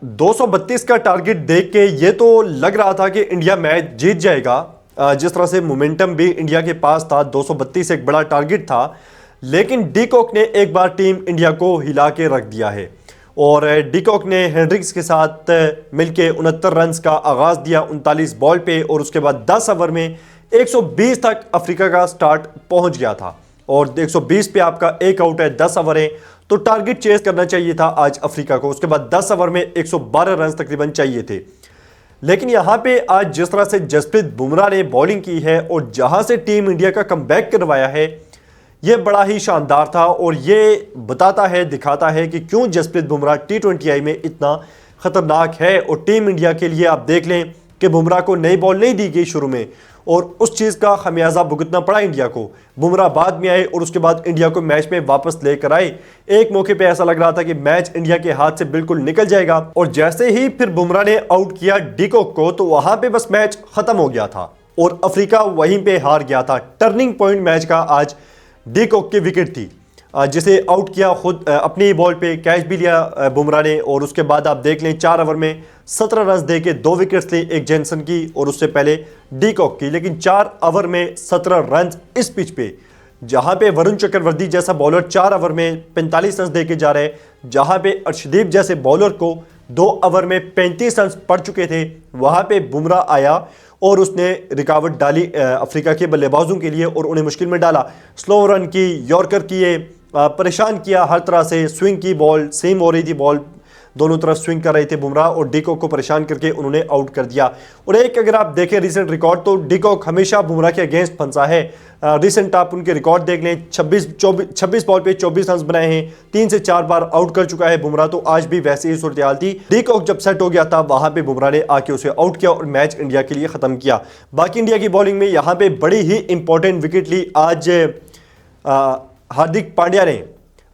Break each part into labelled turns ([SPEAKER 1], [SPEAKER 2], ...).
[SPEAKER 1] 232 का टारगेट देख के ये तो लग रहा था कि इंडिया मैच जीत जाएगा। जिस तरह से मोमेंटम भी इंडिया के पास था, 232 एक बड़ा टारगेट था, लेकिन डीकॉक ने एक बार टीम इंडिया को हिला के रख दिया है और डीकॉक ने हेनरिक्स के साथ मिलके 69 रन का आगाज दिया 39 बॉल पे और उसके बाद 10 ओवर में 120 तक अफ्रीका का स्टार्ट पहुंच गया था और 120 पे आपका एक आउट है, 10 ओवर है, तो टारगेट चेस करना चाहिए था आज अफ्रीका को। उसके बाद 10 ओवर में 112 रन तकरीबन चाहिए थे। लेकिन यहां पे आज जिस तरह से जसप्रीत बुमराह ने बॉलिंग की है और जहां से टीम इंडिया का कमबैक करवाया है, यह बड़ा ही शानदार था और ये बताता है, दिखाता है कि क्यों जसप्रीत बुमराह T20I में इतना खतरनाक है। और टीम इंडिया के लिए आप देख लें कि बुमराह को नई बॉल नहीं दी गई शुरू में और उस चीज़ का खमियाजा भुगतना पड़ा इंडिया को। बुमराह बाद में आए और उसके बाद इंडिया को मैच में वापस लेकर आए। एक मौके पे ऐसा लग रहा था कि मैच इंडिया के हाथ से बिल्कुल निकल जाएगा और जैसे ही फिर बुमराह ने आउट किया डीकॉक को, तो वहां पे बस मैच खत्म हो गया था और अफ्रीका वहीं पे हार गया था। टर्निंग पॉइंट मैच का आज डीकॉक की विकेट थी, जिसे आउट किया खुद अपनी बॉल पे, कैच भी लिया बुमराह ने और उसके बाद आप देख लें 4 ओवर में 17 रन दे के 2 विकेट्स ली, एक जेनसन की और उससे पहले डीकॉक की। लेकिन 4 ओवर में 17 रन इस पिच पे, जहां पे वरुण चक्रवर्ती जैसा बॉलर 4 ओवर में 45 रन दे के जा रहे, जहां पे अर्शदीप जैसे बॉलर को 2 ओवर में 35 रन पड़ चुके थे, वहां पे बुमराह आया और उसने रिकावट डाली अफ्रीका के बल्लेबाजों के लिए और उन्हें मुश्किल में डाला। स्लो रन की, यॉर्कर किए, परेशान किया हर तरह से, स्विंग की बॉल सेम हो रही थी, बॉल दोनों तरफ स्विंग कर रहे थे बुमराह और डीकॉक को परेशान करके उन्होंने आउट कर दिया। और एक अगर आप देखें रीसेंट रिकॉर्ड, तो डीकॉक हमेशा बुमराह के अगेंस्ट फंसा है। रीसेंट आप उनके रिकॉर्ड देख लें, 26 बॉल पे 24 रन बनाए हैं, 3 से 4 बार आउट कर चुका है बुमराह। तो आज भी वैसे ही सूरत हाल थी। डीकॉक जब सेट हो गया था वहां पे बुमराह ने आके उसे आउट किया और मैच इंडिया के लिए खत्म किया। बाकी इंडिया की बॉलिंग में यहाँ पे बड़ी ही इंपॉर्टेंट विकेट ली आज हार्दिक पांड्या ने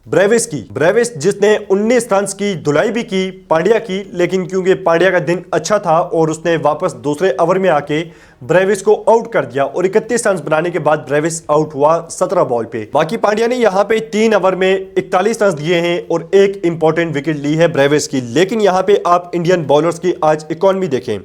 [SPEAKER 1] ब्रेविस जिसने 19 रन की धुलाई भी की पांड्या की, लेकिन क्योंकि पांड्या का दिन अच्छा था और उसने वापस दूसरे ओवर में आके ब्रेविस को आउट कर दिया और 31 रन बनाने के बाद ब्रेविस आउट हुआ 17 बॉल पे। बाकी पांड्या ने यहां पे 3 ओवर में 41 रन दिए हैं और एक इंपॉर्टेंट विकेट ली है ब्रेविस की। लेकिन यहां पे आप इंडियन बॉलर्स की आज इकॉनमी देखें,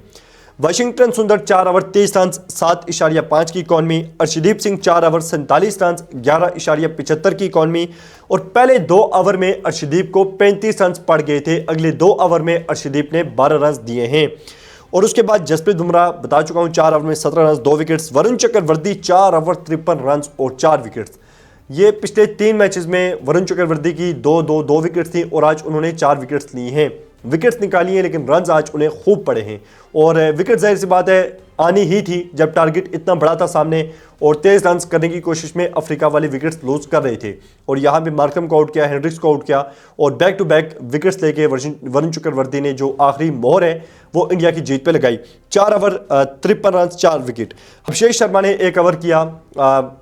[SPEAKER 1] वाशिंगटन सुंदर 4 ओवर 23 रन 7.5 की economy, Arshdeep Singh 4 over 47 run 11.75 की इकॉनमी और पहले 2 ओवर में अर्शदीप को 35 रन पड़ गए थे, अगले 2 ओवर में अर्शदीप ने 12 रन दिए हैं। और उसके बाद जसप्रीत बुमराह बता चुका हूं 4 ओवर में 17 run 2 wickets, Varun Chakravarthy 4 over 53 run और 4 विकेट्स। ये पिछले 3 मैचेस में वरुण चक्रवर्ती की 2 विकेट्स थी और आज उन्होंने 4 विकेट्स ली हैं, विकेट्स निकाली हैं, लेकिन रन्स आज उन्हें खूब पड़े हैं। और विकेट जाहिर सी बात है आनी ही थी जब टारगेट इतना बड़ा था सामने और तेज रन करने की कोशिश में अफ्रीका वाले विकेट्स लूज कर रहे थे। और यहाँ पे मार्कम को आउट किया, हेनरिक्स को आउट किया और बैक टू बैक विकेट्स लेके वरुण चक्रवर्ती ने जो आखिरी मोहर है वो इंडिया की जीत पे लगाई। 4 over 53 run 4 wicket. Abhishek Sharma ने 1 ओवर किया,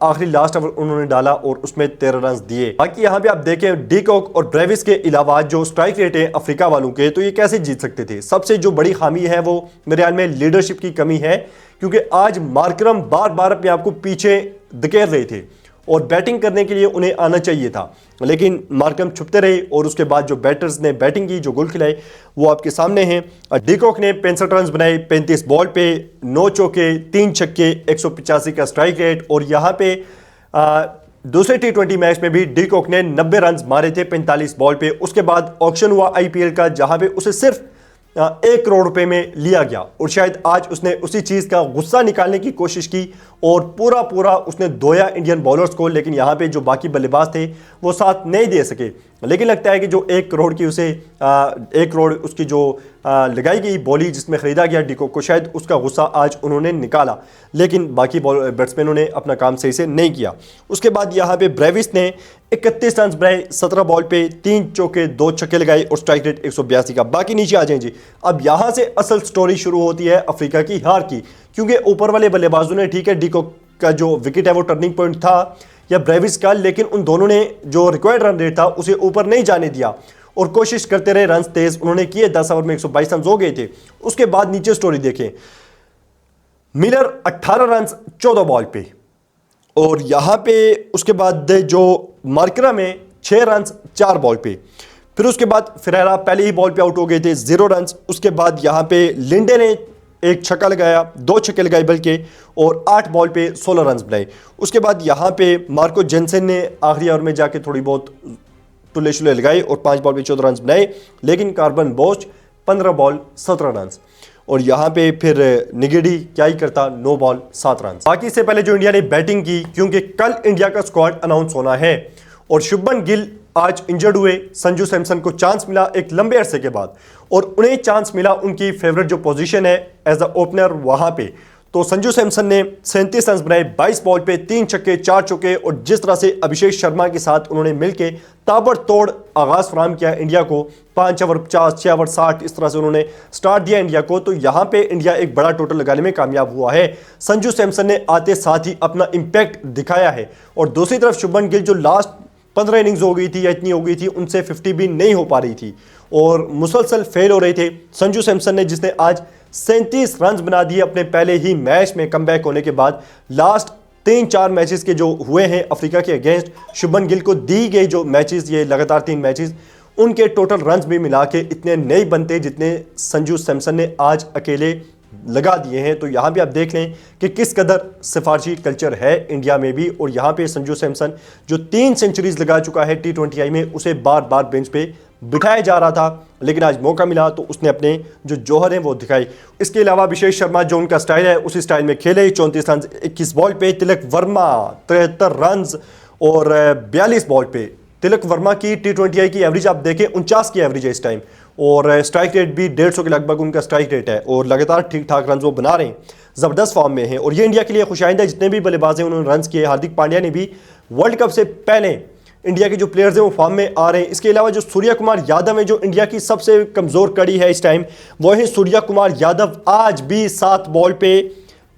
[SPEAKER 1] आखिरी लास्ट ओवर उन्होंने डाला और उसमें 13 रन दिए। बाकी यहाँ पे आप देखें डीकॉक और ब्रेविस के अलावा जो स्ट्राइक रेट है अफ्रीका वालों के, तो ये कैसे जीत सकते थे। सबसे जो बड़ी खामी है वो मेरे ख्याल में लीडरशिप की कमी है, क्योंकि आज मार्करम बार बार अपने आप को पीछे धकेल रहे थे और बैटिंग करने के लिए उन्हें आना चाहिए था, लेकिन मार्करम छुपते रहे और उसके बाद जो बैटर्स ने बैटिंग की, जो गोल खिलाए, वो आपके सामने हैं। डीकॉक ने 65 रन बनाए 35 बॉल पे, 9 चौके 3 छक्के, 185 का स्ट्राइक रेट। और यहाँ पे दूसरे T20 मैच में भी डीकॉक ने 90 रन मारे थे 45 बॉल पे। उसके बाद ऑक्शन हुआ IPL का, जहां पे उसे सिर्फ 1 करोड़ रुपए में लिया गया और शायद आज उसने उसी चीज का गुस्सा निकालने की कोशिश की और पूरा उसने धोया इंडियन बॉलर्स को। लेकिन यहाँ पे जो बाकी बल्लेबाज थे वो साथ नहीं दे सके। लेकिन लगता है कि जो 1 करोड़ की उसे 1 करोड़ उसकी जो लगाई गई बोली जिसमें खरीदा गया डीकॉक को, शायद उसका गुस्सा आज उन्होंने निकाला, लेकिन बाकी बैट्समैनों ने अपना काम सही से नहीं किया। उसके बाद यहाँ पे ब्रेविस ने 31 रन बनाए 17 बॉल पे, 3 चौके 2 छक्के लगाए और स्ट्राइक रेट 182 का। बाकी नीचे आ जाएं जी। अब यहाँ से असल स्टोरी शुरू होती है अफ्रीका की हार की, क्योंकि ऊपर वाले बल्लेबाजों ने, ठीक है डीकॉक का जो विकेट है वो टर्निंग पॉइंट था या ब्रेविस का, लेकिन उन दोनों ने जो रिक्वायर्ड रन रेट था उसे ऊपर नहीं जाने दिया और कोशिश करते रहे। रन तेज उन्होंने किए, 10 ओवर में 122 रन हो गए थे। उसके बाद नीचे स्टोरी देखें, मिलर 18 रन 14 बॉल पे और यहां पे उसके बाद जो मार्करम में 6 रन 4 बॉल पे, फिर उसके बाद फेरेरा पहले ही बॉल पे आउट हो गए थे, 0 रन। उसके बाद यहाँ पे लिंडे ने एक छक्का लगाया, 2 छक्के लगाए बल्कि, और 8 बॉल पे 16 रन बनाए। उसके बाद यहाँ पे मार्को जेनसेन ने आखिरी ओवर में जाके थोड़ी बहुत टुल्ले शुल्ले लगाए और 5 बॉल पे 14 रन बनाए, लेकिन कार्बन बोच 15 बॉल 17 रन। और यहाँ पे फिर निगेडी क्या ही करता, 9 बॉल 7 रन। बाकी से पहले जो इंडिया ने बैटिंग की, क्योंकि कल इंडिया का स्क्वाड अनाउंस होना है और शुभमन गिल आज इंजर्ड हुए, संजू सैमसन को चांस मिला एक लंबे अरसे के बाद, और उन्हें चांस मिला उनकी फेवरेट जो पोजीशन है एज अ ओपनर वहां पे। तो संजू सैमसन ने 37 रन बनाए 22 बॉल पे, 3 छक्के 4 चौके, और जिस तरह से अभिषेक शर्मा के साथ उन्होंने मिलकर ताबड़तोड़ आगाज फराहम किया इंडिया को, 5 ओवर 50, 6 ओवर 60, इस तरह से उन्होंने स्टार्ट दिया इंडिया को। तो यहां पे इंडिया एक बड़ा टोटल लगाने में कामयाब हुआ है। संजू सैमसन ने आते साथ ही अपना इंपैक्ट दिखाया है। और दूसरी तरफ शुभमन गिल जो लास्ट 15 इनिंग्स हो गई थी या इतनी हो गई थी, उनसे 50 भी नहीं हो पा रही थी और मुसलसल फेल हो रहे थे। संजू सैमसन ने, जिसने आज 37 रन बना दिए अपने पहले ही मैच में कमबैक होने के बाद, लास्ट 3-4 मैचेस के जो हुए हैं अफ्रीका के अगेंस्ट, शुभमन गिल को दी गई जो मैचेस, ये लगातार 3 मैचेस, उनके टोटल रन भी मिला के इतने नहीं बनते जितने संजू सैमसन ने आज अकेले लगा दिए हैं। तो यहाँ भी आप देख लें कि किस कदर सिफारशी कल्चर है इंडिया में भी। और यहाँ पे संजू सैमसन जो 3 सेंचुरीज लगा चुका है T20I में, उसे बार बार बेंच पे बिठाया जा रहा था, लेकिन आज मौका मिला तो उसने अपने जो जौहर हैं वो दिखाई। इसके अलावा अभिषेक शर्मा जो उनका स्टाइल है उसी स्टाइल में खेले, 34 रन 21 बॉल पे। तिलक वर्मा 73 रन और 42 बॉल पे। तिलक वर्मा की T20I की एवरेज आप देखें 49 की एवरेज है इस टाइम, और स्ट्राइक रेट भी 150 के लगभग उनका स्ट्राइक रेट है, और लगातार ठीक ठाक रन वो बना रहे हैं, ज़बरदस्त फॉर्म में हैं। और ये इंडिया के लिए खुशाइंद है, जितने भी बल्लेबाज हैं उन्होंने रन किए। हार्दिक पांड्या ने भी वर्ल्ड कप से पहले इंडिया के जो प्लेयर्स हैं वो फॉर्म में आ रहे हैं। इसके अलावा जो सूर्या कुमार यादव है, जो इंडिया की सबसे कमज़ोर कड़ी है इस टाइम, वो है सूर्या कुमार यादव। आज भी 7 बॉल पे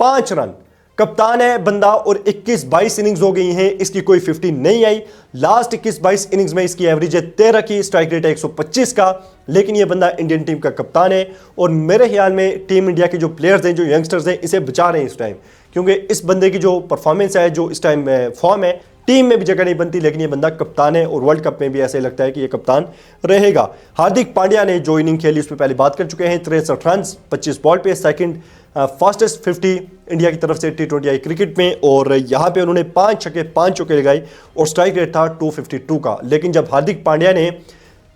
[SPEAKER 1] 5 रन, कप्तान है बंदा, और 21-22 इनिंग्स हो गई हैं, इसकी कोई 50 नहीं आई। लास्ट 21-22 इनिंग्स में इसकी एवरेज है 13 की, स्ट्राइक रेट है 125 का, लेकिन ये बंदा इंडियन टीम का कप्तान है। और मेरे ख्याल में टीम इंडिया के जो प्लेयर्स हैं, जो यंगस्टर्स हैं, इसे बचा रहे हैं इस टाइम, क्योंकि इस बंदे की जो परफॉर्मेंस है, जो इस टाइम फॉर्म है, टीम में भी जगह नहीं बनती, लेकिन ये बंदा कप्तान है और वर्ल्ड कप में भी ऐसे लगता है कि ये कप्तान रहेगा। हार्दिक पांड्या ने जो इनिंग खेली उस पर पहले बात कर चुके हैं, 63 रन 25 बॉल पे, सेकंड फास्टेस्ट 50 इंडिया की तरफ से T20I क्रिकेट में। और यहाँ पे उन्होंने 5 छक्के 5 चौके लगाई और स्ट्राइक रेट था 252 का। लेकिन जब हार्दिक पांड्या ने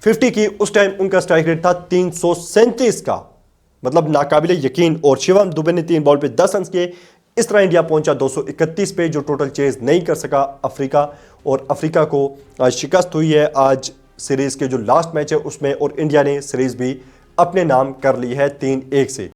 [SPEAKER 1] 50 की, उस टाइम उनका स्ट्राइक रेट था 337 का, मतलब नाकाबिले यकीन। और शिवम दुबे ने 3 बॉल पे 10 रन किए। इस तरह इंडिया पहुंचा 231 पे, जो टोटल चेज नहीं कर सका अफ्रीका, और अफ्रीका को आज शिकस्त हुई है आज सीरीज के जो लास्ट मैच है उसमें, और इंडिया ने सीरीज भी अपने नाम कर ली है 3-1 से।